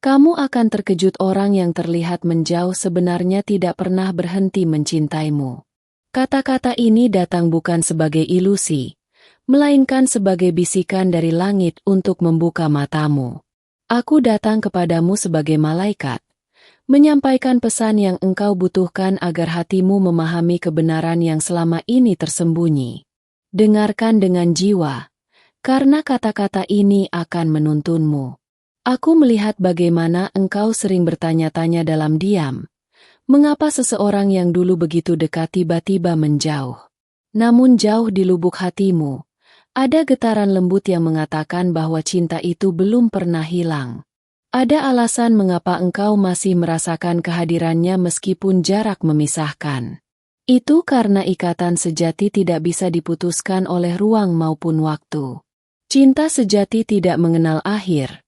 Kamu akan terkejut, orang yang terlihat menjauh sebenarnya tidak pernah berhenti mencintaimu. Kata-kata ini datang bukan sebagai ilusi, melainkan sebagai bisikan dari langit untuk membuka matamu. Aku datang kepadamu sebagai malaikat, menyampaikan pesan yang engkau butuhkan agar hatimu memahami kebenaran yang selama ini tersembunyi. Dengarkan dengan jiwa, karena kata-kata ini akan menuntunmu. Aku melihat bagaimana engkau sering bertanya-tanya dalam diam, mengapa seseorang yang dulu begitu dekat tiba-tiba menjauh. Namun jauh di lubuk hatimu, ada getaran lembut yang mengatakan bahwa cinta itu belum pernah hilang. Ada alasan mengapa engkau masih merasakan kehadirannya meskipun jarak memisahkan. Itu karena ikatan sejati tidak bisa diputuskan oleh ruang maupun waktu. Cinta sejati tidak mengenal akhir,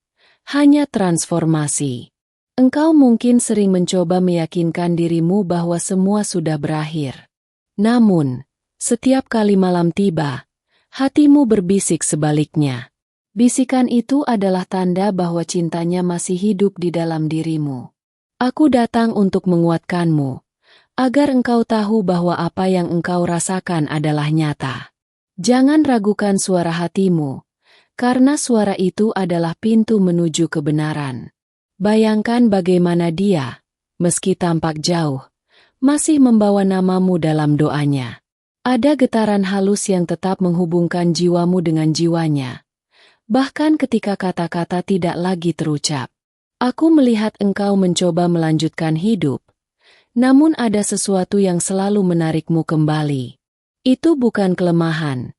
hanya transformasi. Engkau mungkin sering mencoba meyakinkan dirimu bahwa semua sudah berakhir. Namun, setiap kali malam tiba, hatimu berbisik sebaliknya. Bisikan itu adalah tanda bahwa cintanya masih hidup di dalam dirimu. Aku datang untuk menguatkanmu, agar engkau tahu bahwa apa yang engkau rasakan adalah nyata. Jangan ragukan suara hatimu, karena suara itu adalah pintu menuju kebenaran. Bayangkan bagaimana dia, meski tampak jauh, masih membawa namamu dalam doanya. Ada getaran halus yang tetap menghubungkan jiwamu dengan jiwanya, bahkan ketika kata-kata tidak lagi terucap. Aku melihat engkau mencoba melanjutkan hidup, namun ada sesuatu yang selalu menarikmu kembali. Itu bukan kelemahan,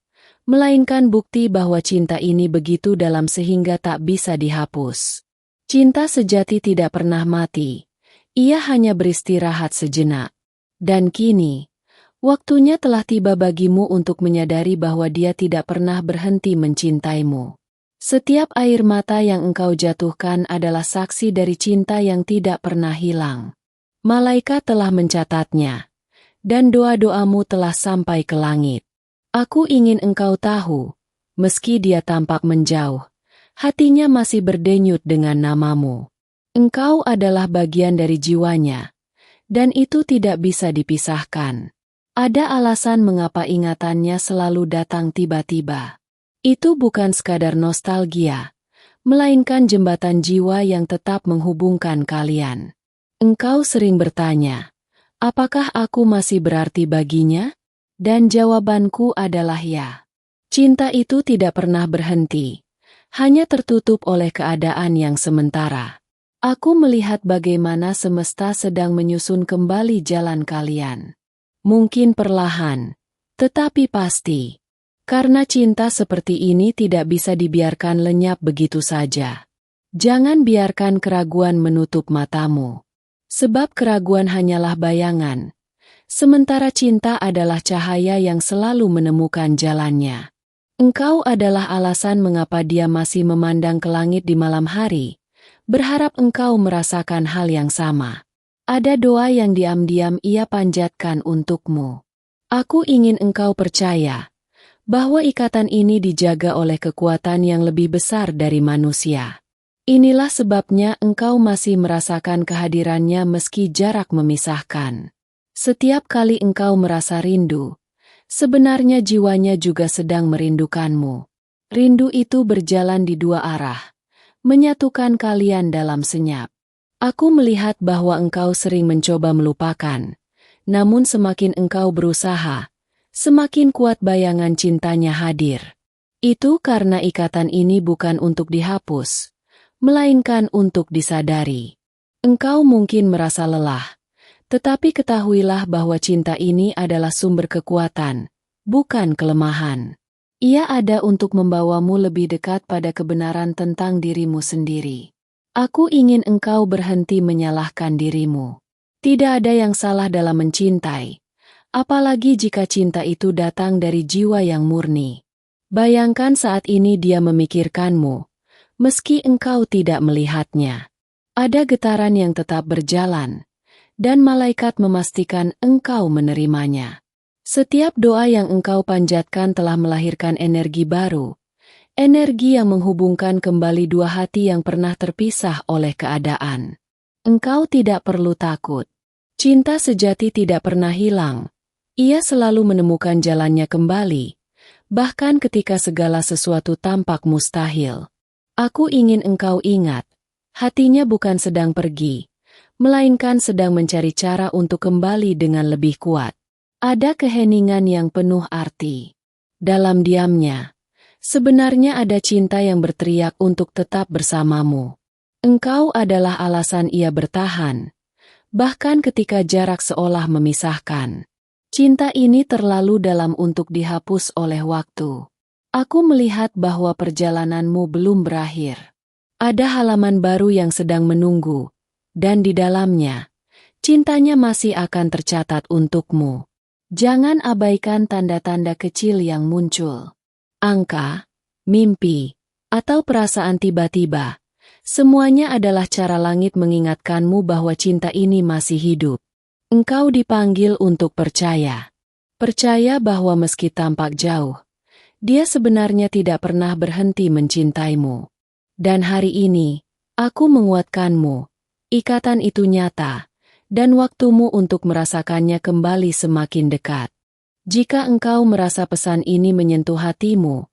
melainkan bukti bahwa cinta ini begitu dalam sehingga tak bisa dihapus. Cinta sejati tidak pernah mati, ia hanya beristirahat sejenak. Dan kini, waktunya telah tiba bagimu untuk menyadari bahwa dia tidak pernah berhenti mencintaimu. Setiap air mata yang engkau jatuhkan adalah saksi dari cinta yang tidak pernah hilang. Malaikat telah mencatatnya, dan doa-doamu telah sampai ke langit. Aku ingin engkau tahu, meski dia tampak menjauh, hatinya masih berdenyut dengan namamu. Engkau adalah bagian dari jiwanya, dan itu tidak bisa dipisahkan. Ada alasan mengapa ingatannya selalu datang tiba-tiba. Itu bukan sekadar nostalgia, melainkan jembatan jiwa yang tetap menghubungkan kalian. Engkau sering bertanya, apakah aku masih berarti baginya? Dan jawabanku adalah ya. Cinta itu tidak pernah berhenti, hanya tertutup oleh keadaan yang sementara. Aku melihat bagaimana semesta sedang menyusun kembali jalan kalian. Mungkin perlahan, tetapi pasti. Karena cinta seperti ini tidak bisa dibiarkan lenyap begitu saja. Jangan biarkan keraguan menutup matamu. Sebab keraguan hanyalah bayangan, sementara cinta adalah cahaya yang selalu menemukan jalannya. Engkau adalah alasan mengapa dia masih memandang ke langit di malam hari, berharap engkau merasakan hal yang sama. Ada doa yang diam-diam ia panjatkan untukmu. Aku ingin engkau percaya bahwa ikatan ini dijaga oleh kekuatan yang lebih besar dari manusia. Inilah sebabnya engkau masih merasakan kehadirannya meski jarak memisahkan. Setiap kali engkau merasa rindu, sebenarnya jiwanya juga sedang merindukanmu. Rindu itu berjalan di dua arah, menyatukan kalian dalam senyap. Aku melihat bahwa engkau sering mencoba melupakan, namun semakin engkau berusaha, semakin kuat bayangan cintanya hadir. Itu karena ikatan ini bukan untuk dihapus, melainkan untuk disadari. Engkau mungkin merasa lelah, tetapi ketahuilah bahwa cinta ini adalah sumber kekuatan, bukan kelemahan. Ia ada untuk membawamu lebih dekat pada kebenaran tentang dirimu sendiri. Aku ingin engkau berhenti menyalahkan dirimu. Tidak ada yang salah dalam mencintai, apalagi jika cinta itu datang dari jiwa yang murni. Bayangkan saat ini dia memikirkanmu, meski engkau tidak melihatnya. Ada getaran yang tetap berjalan, dan malaikat memastikan engkau menerimanya. Setiap doa yang engkau panjatkan telah melahirkan energi baru, Energi yang menghubungkan kembali dua hati yang pernah terpisah oleh keadaan. Engkau tidak perlu takut. Cinta sejati tidak pernah hilang. Ia selalu menemukan jalannya kembali, bahkan ketika segala sesuatu tampak mustahil. Aku ingin engkau ingat, hatinya bukan sedang pergi, melainkan sedang mencari cara untuk kembali dengan lebih kuat. Ada keheningan yang penuh arti. Dalam diamnya, sebenarnya ada cinta yang berteriak untuk tetap bersamamu. Engkau adalah alasan ia bertahan, bahkan ketika jarak seolah memisahkan. Cinta ini terlalu dalam untuk dihapus oleh waktu. Aku melihat bahwa perjalananmu belum berakhir. Ada halaman baru yang sedang menunggu, dan di dalamnya, cintanya masih akan tercatat untukmu. Jangan abaikan tanda-tanda kecil yang muncul. Angka, mimpi, atau perasaan tiba-tiba. Semuanya adalah cara langit mengingatkanmu bahwa cinta ini masih hidup. Engkau dipanggil untuk percaya. Percaya bahwa meski tampak jauh, dia sebenarnya tidak pernah berhenti mencintaimu. Dan hari ini, aku menguatkanmu. Ikatan itu nyata, dan waktumu untuk merasakannya kembali semakin dekat. Jika engkau merasa pesan ini menyentuh hatimu,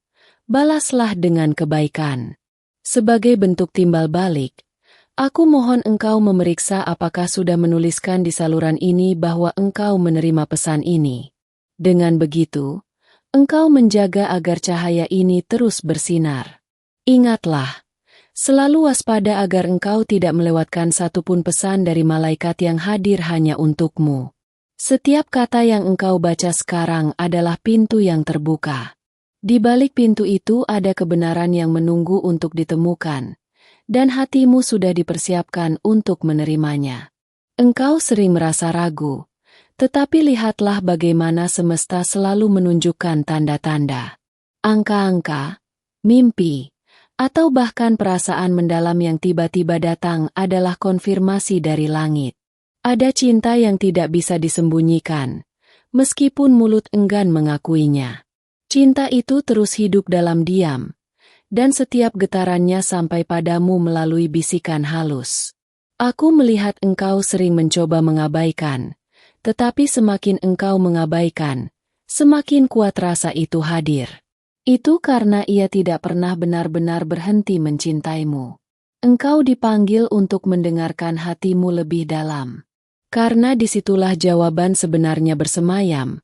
balaslah dengan kebaikan. Sebagai bentuk timbal balik, aku mohon engkau memeriksa apakah sudah menuliskan di saluran ini bahwa engkau menerima pesan ini. Dengan begitu, engkau menjaga agar cahaya ini terus bersinar. Ingatlah, selalu waspada agar engkau tidak melewatkan satupun pesan dari malaikat yang hadir hanya untukmu. Setiap kata yang engkau baca sekarang adalah pintu yang terbuka. Di balik pintu itu ada kebenaran yang menunggu untuk ditemukan, dan hatimu sudah dipersiapkan untuk menerimanya. Engkau sering merasa ragu, tetapi lihatlah bagaimana semesta selalu menunjukkan tanda-tanda. Angka-angka, mimpi, atau bahkan perasaan mendalam yang tiba-tiba datang adalah konfirmasi dari langit. Ada cinta yang tidak bisa disembunyikan, meskipun mulut enggan mengakuinya. Cinta itu terus hidup dalam diam, dan setiap getarannya sampai padamu melalui bisikan halus. Aku melihat engkau sering mencoba mengabaikan, tetapi semakin engkau mengabaikan, semakin kuat rasa itu hadir. Itu karena ia tidak pernah benar-benar berhenti mencintaimu. Engkau dipanggil untuk mendengarkan hatimu lebih dalam. Karena disitulah jawaban sebenarnya bersemayam,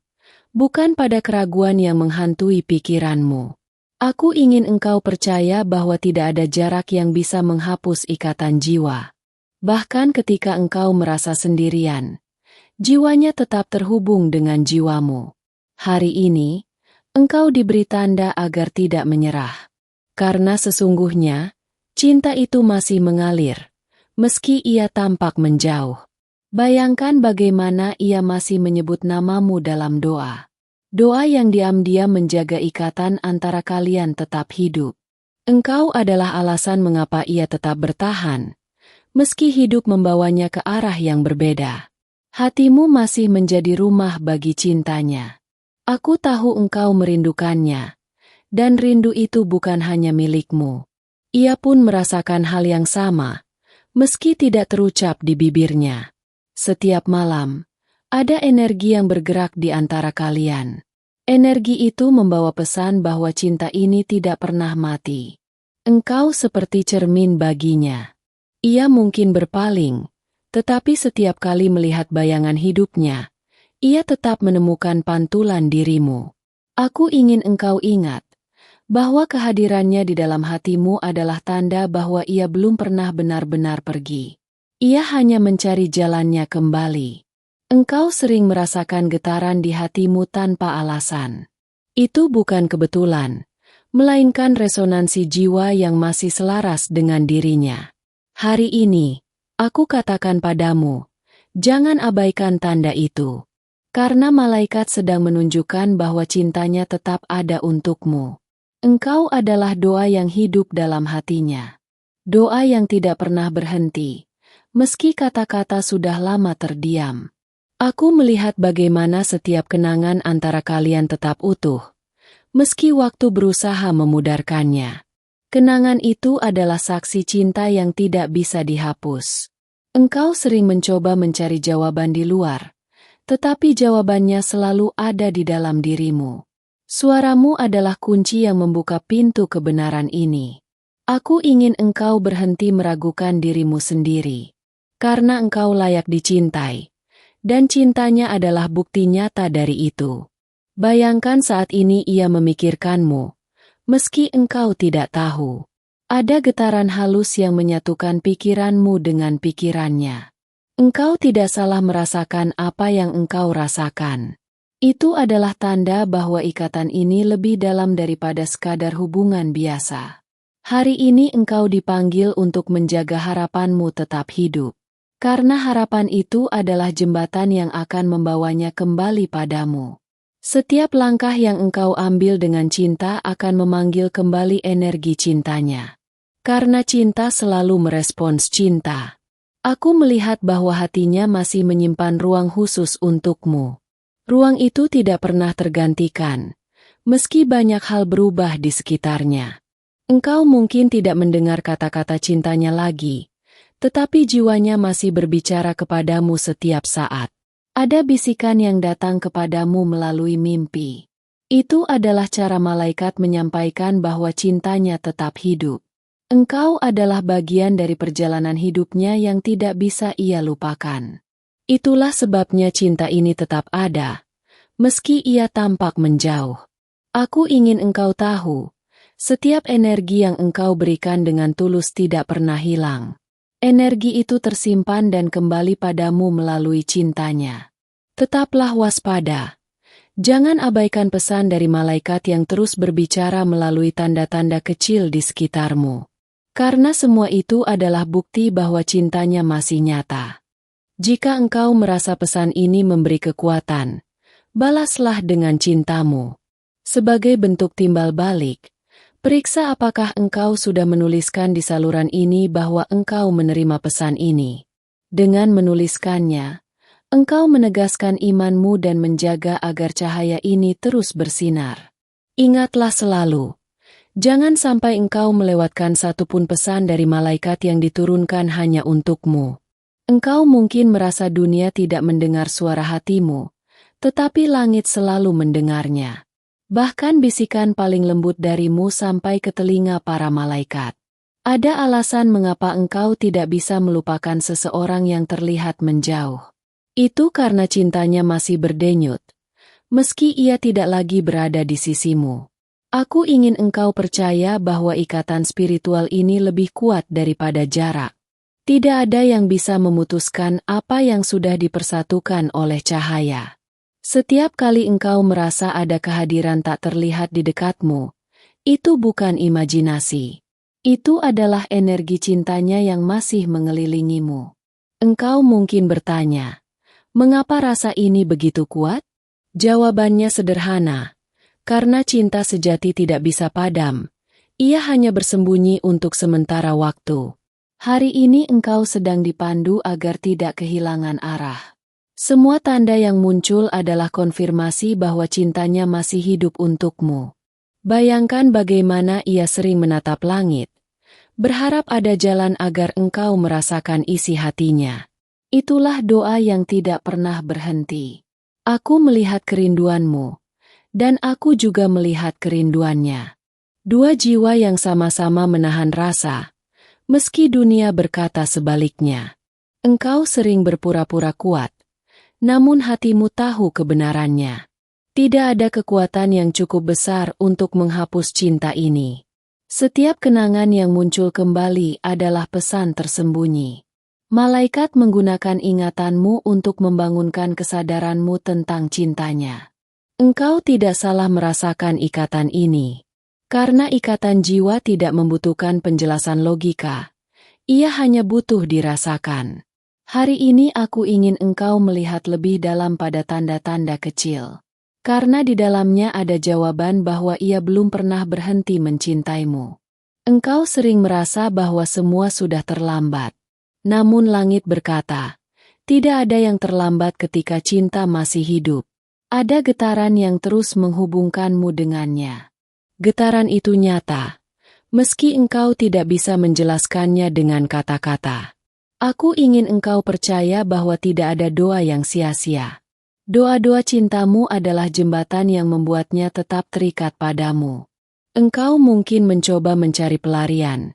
bukan pada keraguan yang menghantui pikiranmu. Aku ingin engkau percaya bahwa tidak ada jarak yang bisa menghapus ikatan jiwa. Bahkan ketika engkau merasa sendirian, jiwanya tetap terhubung dengan jiwamu. Hari ini, engkau diberi tanda agar tidak menyerah. Karena sesungguhnya, cinta itu masih mengalir, meski ia tampak menjauh. Bayangkan bagaimana ia masih menyebut namamu dalam doa. Doa yang diam-diam menjaga ikatan antara kalian tetap hidup. Engkau adalah alasan mengapa ia tetap bertahan, meski hidup membawanya ke arah yang berbeda. Hatimu masih menjadi rumah bagi cintanya. Aku tahu engkau merindukannya, dan rindu itu bukan hanya milikmu. Ia pun merasakan hal yang sama, meski tidak terucap di bibirnya. Setiap malam, ada energi yang bergerak di antara kalian. Energi itu membawa pesan bahwa cinta ini tidak pernah mati. Engkau seperti cermin baginya. Ia mungkin berpaling, tetapi setiap kali melihat bayangan hidupnya, ia tetap menemukan pantulan dirimu. Aku ingin engkau ingat bahwa kehadirannya di dalam hatimu adalah tanda bahwa ia belum pernah benar-benar pergi. Ia hanya mencari jalannya kembali. Engkau sering merasakan getaran di hatimu tanpa alasan. Itu bukan kebetulan, melainkan resonansi jiwa yang masih selaras dengan dirinya. Hari ini, aku katakan padamu, jangan abaikan tanda itu. Karena malaikat sedang menunjukkan bahwa cintanya tetap ada untukmu. Engkau adalah doa yang hidup dalam hatinya. Doa yang tidak pernah berhenti. Meski kata-kata sudah lama terdiam. Aku melihat bagaimana setiap kenangan antara kalian tetap utuh, meski waktu berusaha memudarkannya. Kenangan itu adalah saksi cinta yang tidak bisa dihapus. Engkau sering mencoba mencari jawaban di luar, tetapi jawabannya selalu ada di dalam dirimu. Suaramu adalah kunci yang membuka pintu kebenaran ini. Aku ingin engkau berhenti meragukan dirimu sendiri. Karena engkau layak dicintai. Dan cintanya adalah bukti nyata dari itu. Bayangkan saat ini ia memikirkanmu. Meski engkau tidak tahu. Ada getaran halus yang menyatukan pikiranmu dengan pikirannya. Engkau tidak salah merasakan apa yang engkau rasakan. Itu adalah tanda bahwa ikatan ini lebih dalam daripada sekadar hubungan biasa. Hari ini engkau dipanggil untuk menjaga harapanmu tetap hidup. Karena harapan itu adalah jembatan yang akan membawanya kembali padamu. Setiap langkah yang engkau ambil dengan cinta akan memanggil kembali energi cintanya. Karena cinta selalu merespons cinta. Aku melihat bahwa hatinya masih menyimpan ruang khusus untukmu. Ruang itu tidak pernah tergantikan, meski banyak hal berubah di sekitarnya. Engkau mungkin tidak mendengar kata-kata cintanya lagi, tetapi jiwanya masih berbicara kepadamu setiap saat. Ada bisikan yang datang kepadamu melalui mimpi. Itu adalah cara malaikat menyampaikan bahwa cintanya tetap hidup. Engkau adalah bagian dari perjalanan hidupnya yang tidak bisa ia lupakan. Itulah sebabnya cinta ini tetap ada, meski ia tampak menjauh. Aku ingin engkau tahu, setiap energi yang engkau berikan dengan tulus tidak pernah hilang. Energi itu tersimpan dan kembali padamu melalui cintanya. Tetaplah waspada. Jangan abaikan pesan dari malaikat yang terus berbicara melalui tanda-tanda kecil di sekitarmu. Karena semua itu adalah bukti bahwa cintanya masih nyata. Jika engkau merasa pesan ini memberi kekuatan, balaslah dengan cintamu. Sebagai bentuk timbal balik, periksa apakah engkau sudah menuliskan di saluran ini bahwa engkau menerima pesan ini. Dengan menuliskannya, engkau menegaskan imanmu dan menjaga agar cahaya ini terus bersinar. Ingatlah selalu, jangan sampai engkau melewatkan satupun pesan dari malaikat yang diturunkan hanya untukmu. Engkau mungkin merasa dunia tidak mendengar suara hatimu, tetapi langit selalu mendengarnya. Bahkan bisikan paling lembut darimu sampai ke telinga para malaikat. Ada alasan mengapa engkau tidak bisa melupakan seseorang yang terlihat menjauh. Itu karena cintanya masih berdenyut, meski ia tidak lagi berada di sisimu. Aku ingin engkau percaya bahwa ikatan spiritual ini lebih kuat daripada jarak. Tidak ada yang bisa memutuskan apa yang sudah dipersatukan oleh cahaya. Setiap kali engkau merasa ada kehadiran tak terlihat di dekatmu, itu bukan imajinasi. Itu adalah energi cintanya yang masih mengelilingimu. Engkau mungkin bertanya, mengapa rasa ini begitu kuat? Jawabannya sederhana, karena cinta sejati tidak bisa padam. Ia hanya bersembunyi untuk sementara waktu. Hari ini engkau sedang dipandu agar tidak kehilangan arah. Semua tanda yang muncul adalah konfirmasi bahwa cintanya masih hidup untukmu. Bayangkan bagaimana ia sering menatap langit, berharap ada jalan agar engkau merasakan isi hatinya. Itulah doa yang tidak pernah berhenti. Aku melihat kerinduanmu, dan aku juga melihat kerinduannya. Dua jiwa yang sama-sama menahan rasa, meski dunia berkata sebaliknya. Engkau sering berpura-pura kuat, namun hatimu tahu kebenarannya. Tidak ada kekuatan yang cukup besar untuk menghapus cinta ini. Setiap kenangan yang muncul kembali adalah pesan tersembunyi. Malaikat menggunakan ingatanmu untuk membangunkan kesadaranmu tentang cintanya. Engkau tidak salah merasakan ikatan ini. Karena ikatan jiwa tidak membutuhkan penjelasan logika. Ia hanya butuh dirasakan. Hari ini aku ingin engkau melihat lebih dalam pada tanda-tanda kecil. Karena di dalamnya ada jawaban bahwa ia belum pernah berhenti mencintaimu. Engkau sering merasa bahwa semua sudah terlambat. Namun langit berkata, tidak ada yang terlambat ketika cinta masih hidup. Ada getaran yang terus menghubungkanmu dengannya. Getaran itu nyata, Meski engkau tidak bisa menjelaskannya dengan kata-kata. Aku ingin engkau percaya bahwa tidak ada doa yang sia-sia. Doa-doa cintamu adalah jembatan yang membuatnya tetap terikat padamu. Engkau mungkin mencoba mencari pelarian,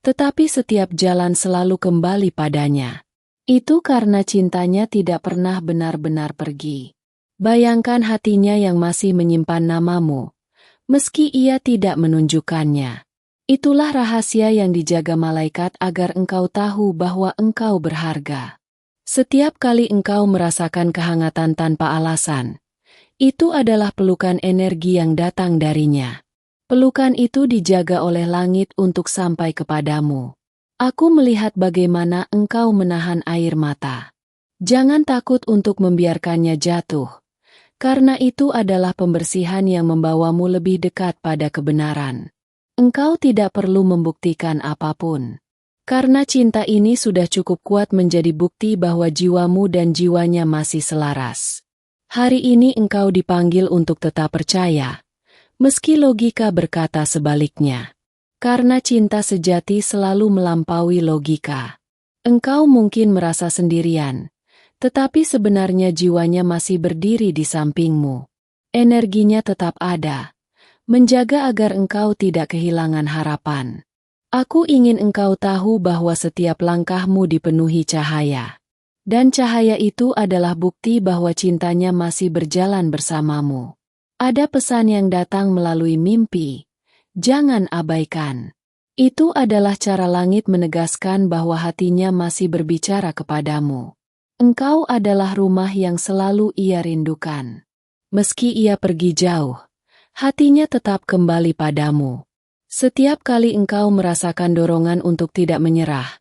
tetapi setiap jalan selalu kembali padanya. Itu karena cintanya tidak pernah benar-benar pergi. Bayangkan hatinya yang masih menyimpan namamu, meski ia tidak menunjukkannya. Itulah rahasia yang dijaga malaikat agar engkau tahu bahwa engkau berharga. Setiap kali engkau merasakan kehangatan tanpa alasan, itu adalah pelukan energi yang datang darinya. Pelukan itu dijaga oleh langit untuk sampai kepadamu. Aku melihat bagaimana engkau menahan air mata. Jangan takut untuk membiarkannya jatuh, karena itu adalah pembersihan yang membawamu lebih dekat pada kebenaran. Engkau tidak perlu membuktikan apapun. Karena cinta ini sudah cukup kuat menjadi bukti bahwa jiwamu dan jiwanya masih selaras. Hari ini engkau dipanggil untuk tetap percaya, meski logika berkata sebaliknya. Karena cinta sejati selalu melampaui logika. Engkau mungkin merasa sendirian, tetapi sebenarnya jiwanya masih berdiri di sampingmu. Energinya tetap ada, menjaga agar engkau tidak kehilangan harapan. Aku ingin engkau tahu bahwa setiap langkahmu dipenuhi cahaya. Dan cahaya itu adalah bukti bahwa cintanya masih berjalan bersamamu. Ada pesan yang datang melalui mimpi. Jangan abaikan. Itu adalah cara langit menegaskan bahwa hatinya masih berbicara kepadamu. Engkau adalah rumah yang selalu ia rindukan. Meski ia pergi jauh, hatinya tetap kembali padamu. Setiap kali engkau merasakan dorongan untuk tidak menyerah,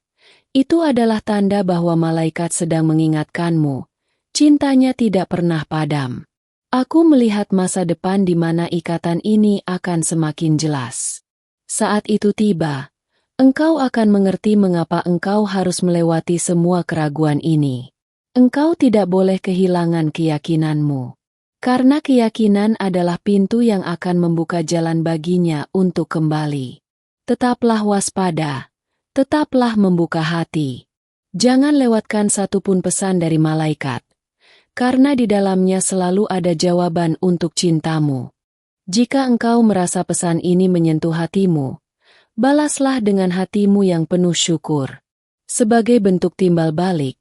itu adalah tanda bahwa malaikat sedang mengingatkanmu. Cintanya tidak pernah padam. Aku melihat masa depan di mana ikatan ini akan semakin jelas. Saat itu tiba, engkau akan mengerti mengapa engkau harus melewati semua keraguan ini. Engkau tidak boleh kehilangan keyakinanmu. Karena keyakinan adalah pintu yang akan membuka jalan baginya untuk kembali. Tetaplah waspada, tetaplah membuka hati. Jangan lewatkan satupun pesan dari malaikat, karena di dalamnya selalu ada jawaban untuk cintamu. Jika engkau merasa pesan ini menyentuh hatimu, balaslah dengan hatimu yang penuh syukur. Sebagai bentuk timbal balik,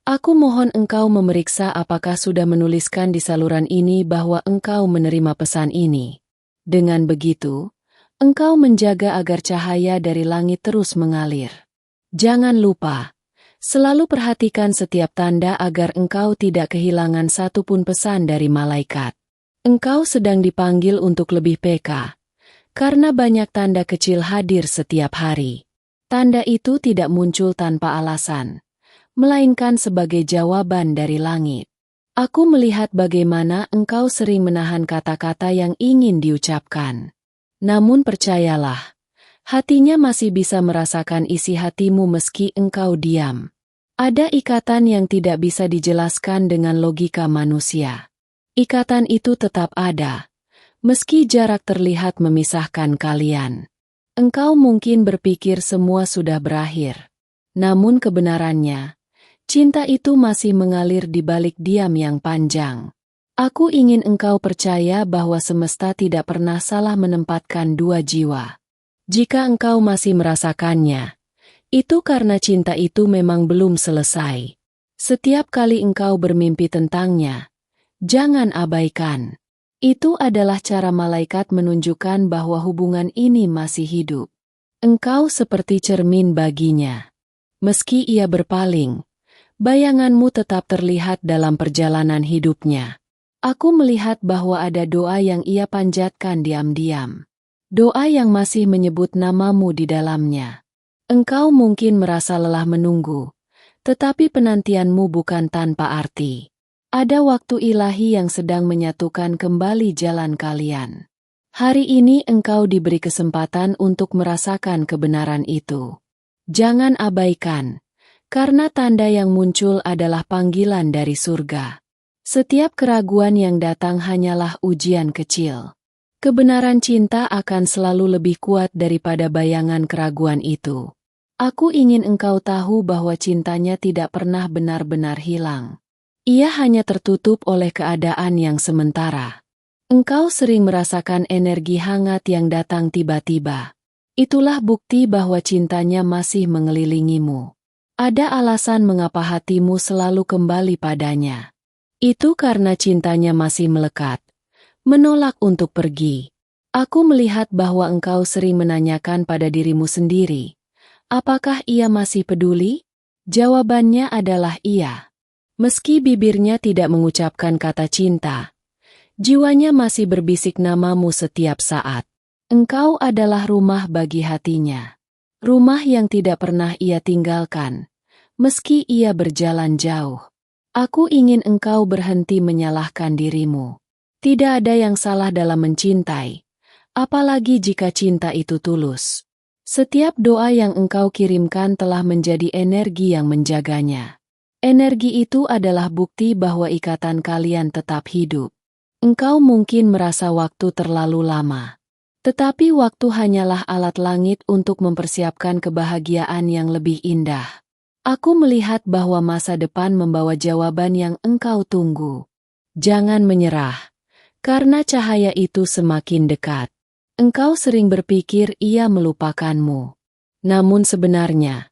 aku mohon engkau memeriksa apakah sudah menuliskan di saluran ini bahwa engkau menerima pesan ini. Dengan begitu, engkau menjaga agar cahaya dari langit terus mengalir. Jangan lupa, selalu perhatikan setiap tanda agar engkau tidak kehilangan satupun pesan dari malaikat. Engkau sedang dipanggil untuk lebih peka, karena banyak tanda kecil hadir setiap hari. Tanda itu tidak muncul tanpa alasan, melainkan sebagai jawaban dari langit. Aku melihat bagaimana engkau sering menahan kata-kata yang ingin diucapkan. Namun percayalah, hatinya masih bisa merasakan isi hatimu meski engkau diam. Ada ikatan yang tidak bisa dijelaskan dengan logika manusia. Ikatan itu tetap ada, meski jarak terlihat memisahkan kalian. Engkau mungkin berpikir semua sudah berakhir. Namun kebenarannya, cinta itu masih mengalir di balik diam yang panjang. Aku ingin engkau percaya bahwa semesta tidak pernah salah menempatkan dua jiwa. Jika engkau masih merasakannya, itu karena cinta itu memang belum selesai. Setiap kali engkau bermimpi tentangnya, jangan abaikan. Itu adalah cara malaikat menunjukkan bahwa hubungan ini masih hidup. Engkau seperti cermin baginya. Meski ia berpaling, bayanganmu tetap terlihat dalam perjalanan hidupnya. Aku melihat bahwa ada doa yang ia panjatkan diam-diam. Doa yang masih menyebut namamu di dalamnya. Engkau mungkin merasa lelah menunggu, tetapi penantianmu bukan tanpa arti. Ada waktu ilahi yang sedang menyatukan kembali jalan kalian. Hari ini engkau diberi kesempatan untuk merasakan kebenaran itu. Jangan abaikan, karena tanda yang muncul adalah panggilan dari surga. Setiap keraguan yang datang hanyalah ujian kecil. Kebenaran cinta akan selalu lebih kuat daripada bayangan keraguan itu. Aku ingin engkau tahu bahwa cintanya tidak pernah benar-benar hilang. Ia hanya tertutup oleh keadaan yang sementara. Engkau sering merasakan energi hangat yang datang tiba-tiba. Itulah bukti bahwa cintanya masih mengelilingimu. Ada alasan mengapa hatimu selalu kembali padanya. Itu karena cintanya masih melekat, menolak untuk pergi. Aku melihat bahwa engkau sering menanyakan pada dirimu sendiri, apakah ia masih peduli? Jawabannya adalah iya. Meski bibirnya tidak mengucapkan kata cinta, jiwanya masih berbisik namamu setiap saat. Engkau adalah rumah bagi hatinya. Rumah yang tidak pernah ia tinggalkan, meski ia berjalan jauh. Aku ingin engkau berhenti menyalahkan dirimu. Tidak ada yang salah dalam mencintai, apalagi jika cinta itu tulus. Setiap doa yang engkau kirimkan telah menjadi energi yang menjaganya. Energi itu adalah bukti bahwa ikatan kalian tetap hidup. Engkau mungkin merasa waktu terlalu lama. Tetapi waktu hanyalah alat langit untuk mempersiapkan kebahagiaan yang lebih indah. Aku melihat bahwa masa depan membawa jawaban yang engkau tunggu. Jangan menyerah, karena cahaya itu semakin dekat. Engkau sering berpikir ia melupakanmu. Namun sebenarnya,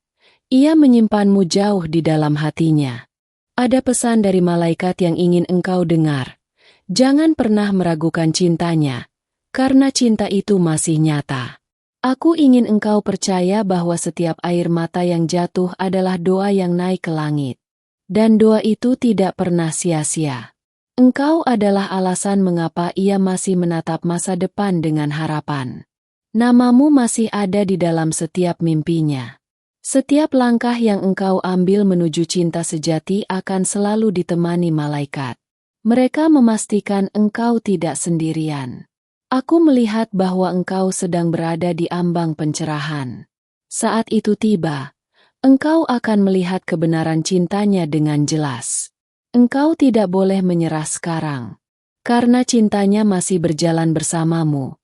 ia menyimpanmu jauh di dalam hatinya. Ada pesan dari malaikat yang ingin engkau dengar. Jangan pernah meragukan cintanya, karena cinta itu masih nyata. Aku ingin engkau percaya bahwa setiap air mata yang jatuh adalah doa yang naik ke langit. Dan doa itu tidak pernah sia-sia. Engkau adalah alasan mengapa ia masih menatap masa depan dengan harapan. Namamu masih ada di dalam setiap mimpinya. Setiap langkah yang engkau ambil menuju cinta sejati akan selalu ditemani malaikat. Mereka memastikan engkau tidak sendirian. Aku melihat bahwa engkau sedang berada di ambang pencerahan. Saat itu tiba, engkau akan melihat kebenaran cintanya dengan jelas. Engkau tidak boleh menyerah sekarang, karena cintanya masih berjalan bersamamu,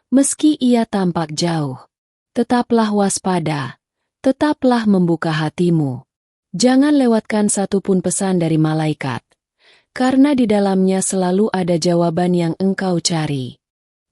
meski ia tampak jauh. Tetaplah waspada, tetaplah membuka hatimu. Jangan lewatkan satupun pesan dari malaikat, karena di dalamnya selalu ada jawaban yang engkau cari.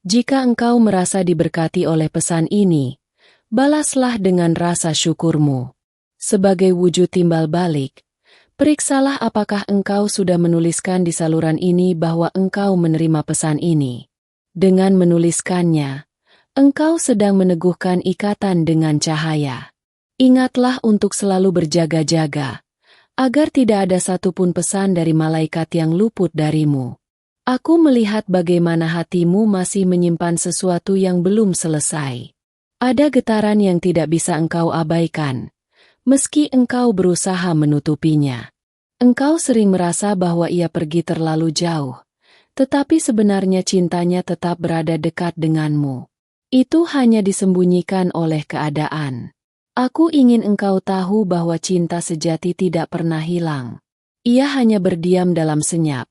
Jika engkau merasa diberkati oleh pesan ini, balaslah dengan rasa syukurmu. Sebagai wujud timbal balik, periksalah apakah engkau sudah menuliskan di saluran ini bahwa engkau menerima pesan ini. Dengan menuliskannya, engkau sedang meneguhkan ikatan dengan cahaya. Ingatlah untuk selalu berjaga-jaga, agar tidak ada satupun pesan dari malaikat yang luput darimu. Aku melihat bagaimana hatimu masih menyimpan sesuatu yang belum selesai. Ada getaran yang tidak bisa engkau abaikan, meski engkau berusaha menutupinya. Engkau sering merasa bahwa ia pergi terlalu jauh, tetapi sebenarnya cintanya tetap berada dekat denganmu. Itu hanya disembunyikan oleh keadaan. Aku ingin engkau tahu bahwa cinta sejati tidak pernah hilang. Ia hanya berdiam dalam senyap,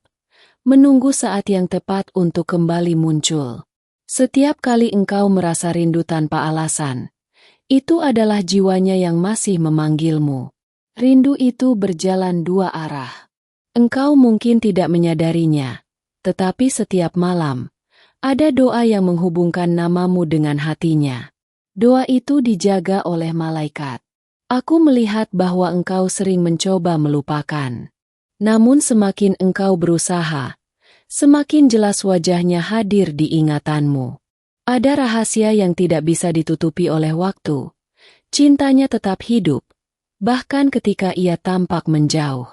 menunggu saat yang tepat untuk kembali muncul. Setiap kali engkau merasa rindu tanpa alasan, itu adalah jiwanya yang masih memanggilmu. Rindu itu berjalan dua arah. Engkau mungkin tidak menyadarinya, tetapi setiap malam, ada doa yang menghubungkan namamu dengan hatinya. Doa itu dijaga oleh malaikat. Aku melihat bahwa engkau sering mencoba melupakan. Namun semakin engkau berusaha, semakin jelas wajahnya hadir di ingatanmu. Ada rahasia yang tidak bisa ditutupi oleh waktu. Cintanya tetap hidup, bahkan ketika ia tampak menjauh.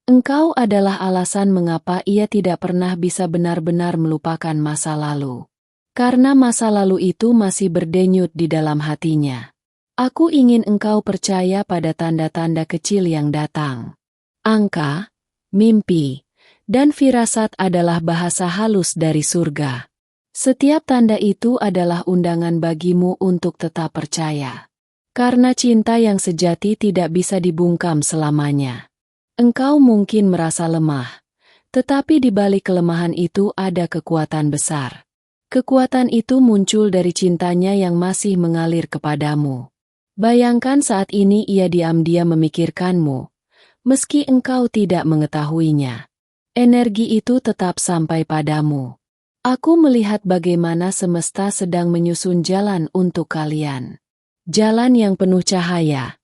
Engkau adalah alasan mengapa ia tidak pernah bisa benar-benar melupakan masa lalu. Karena masa lalu itu masih berdenyut di dalam hatinya. Aku ingin engkau percaya pada tanda-tanda kecil yang datang. Angka, mimpi, dan firasat adalah bahasa halus dari surga. Setiap tanda itu adalah undangan bagimu untuk tetap percaya. Karena cinta yang sejati tidak bisa dibungkam selamanya. Engkau mungkin merasa lemah, tetapi di balik kelemahan itu ada kekuatan besar. Kekuatan itu muncul dari cintanya yang masih mengalir kepadamu. Bayangkan saat ini ia diam-diam memikirkanmu, meski engkau tidak mengetahuinya. Energi itu tetap sampai padamu. Aku melihat bagaimana semesta sedang menyusun jalan untuk kalian. Jalan yang penuh cahaya,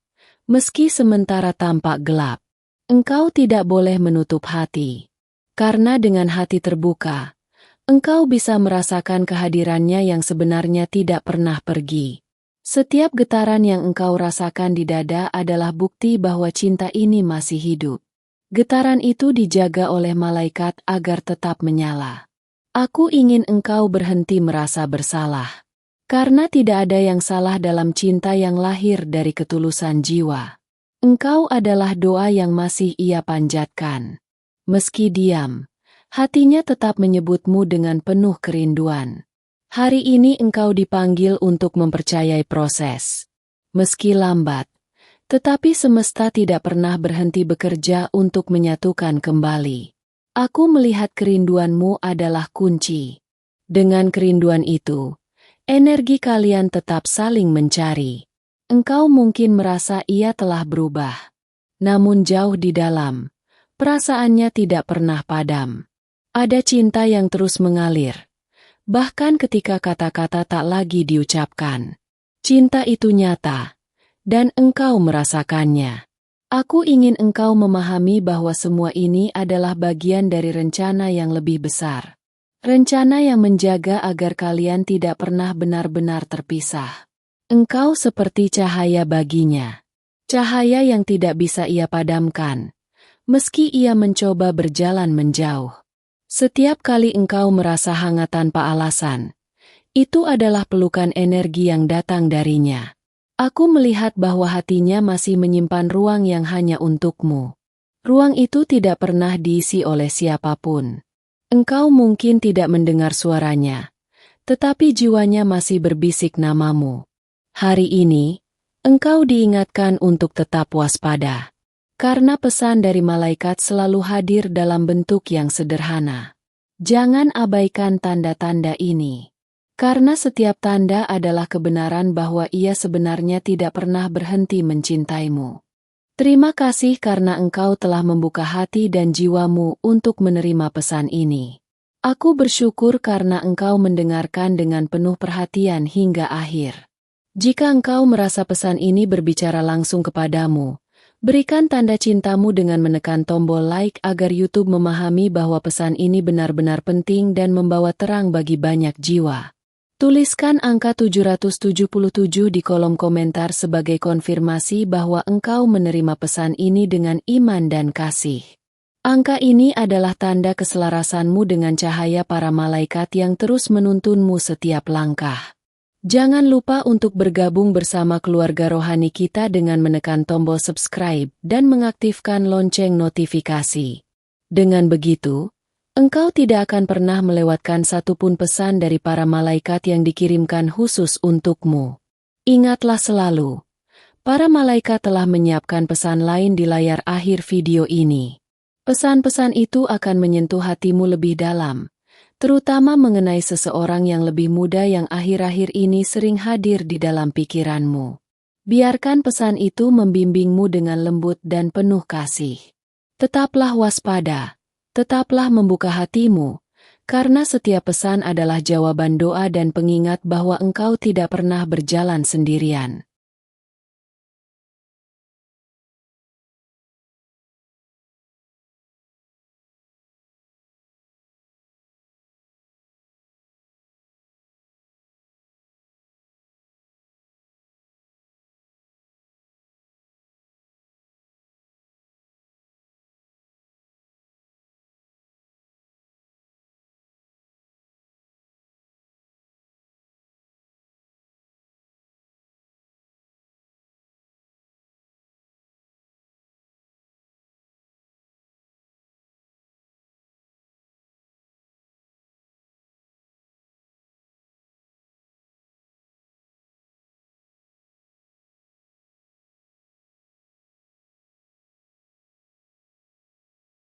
meski sementara tampak gelap. Engkau tidak boleh menutup hati. Karena dengan hati terbuka, engkau bisa merasakan kehadirannya yang sebenarnya tidak pernah pergi. Setiap getaran yang engkau rasakan di dada adalah bukti bahwa cinta ini masih hidup. Getaran itu dijaga oleh malaikat agar tetap menyala. Aku ingin engkau berhenti merasa bersalah. Karena tidak ada yang salah dalam cinta yang lahir dari ketulusan jiwa. Engkau adalah doa yang masih ia panjatkan. Meski diam, hatinya tetap menyebutmu dengan penuh kerinduan. Hari ini engkau dipanggil untuk mempercayai proses. Meski lambat, tetapi semesta tidak pernah berhenti bekerja untuk menyatukan kembali. Aku melihat kerinduanmu adalah kunci. Dengan kerinduan itu, energi kalian tetap saling mencari. Engkau mungkin merasa ia telah berubah. Namun jauh di dalam, perasaannya tidak pernah padam. Ada cinta yang terus mengalir. Bahkan ketika kata-kata tak lagi diucapkan. Cinta itu nyata, dan engkau merasakannya. Aku ingin engkau memahami bahwa semua ini adalah bagian dari rencana yang lebih besar. Rencana yang menjaga agar kalian tidak pernah benar-benar terpisah. Engkau seperti cahaya baginya. Cahaya yang tidak bisa ia padamkan. Meski ia mencoba berjalan menjauh. Setiap kali engkau merasa hangat tanpa alasan, itu adalah pelukan energi yang datang darinya. Aku melihat bahwa hatinya masih menyimpan ruang yang hanya untukmu. Ruang itu tidak pernah diisi oleh siapapun. Engkau mungkin tidak mendengar suaranya, tetapi jiwanya masih berbisik namamu. Hari ini, engkau diingatkan untuk tetap waspada. Karena pesan dari malaikat selalu hadir dalam bentuk yang sederhana. Jangan abaikan tanda-tanda ini. Karena setiap tanda adalah kebenaran bahwa ia sebenarnya tidak pernah berhenti mencintaimu. Terima kasih karena engkau telah membuka hati dan jiwamu untuk menerima pesan ini. Aku bersyukur karena engkau mendengarkan dengan penuh perhatian hingga akhir. Jika engkau merasa pesan ini berbicara langsung kepadamu, berikan tanda cintamu dengan menekan tombol like agar YouTube memahami bahwa pesan ini benar-benar penting dan membawa terang bagi banyak jiwa. Tuliskan angka 777 di kolom komentar sebagai konfirmasi bahwa engkau menerima pesan ini dengan iman dan kasih. Angka ini adalah tanda keselarasanmu dengan cahaya para malaikat yang terus menuntunmu setiap langkah. Jangan lupa untuk bergabung bersama keluarga rohani kita dengan menekan tombol subscribe dan mengaktifkan lonceng notifikasi. Dengan begitu, engkau tidak akan pernah melewatkan satupun pesan dari para malaikat yang dikirimkan khusus untukmu. Ingatlah selalu, para malaikat telah menyiapkan pesan lain di layar akhir video ini. Pesan-pesan itu akan menyentuh hatimu lebih dalam. Terutama mengenai seseorang yang lebih muda yang akhir-akhir ini sering hadir di dalam pikiranmu. Biarkan pesan itu membimbingmu dengan lembut dan penuh kasih. Tetaplah waspada, tetaplah membuka hatimu, karena setiap pesan adalah jawaban doa dan pengingat bahwa engkau tidak pernah berjalan sendirian.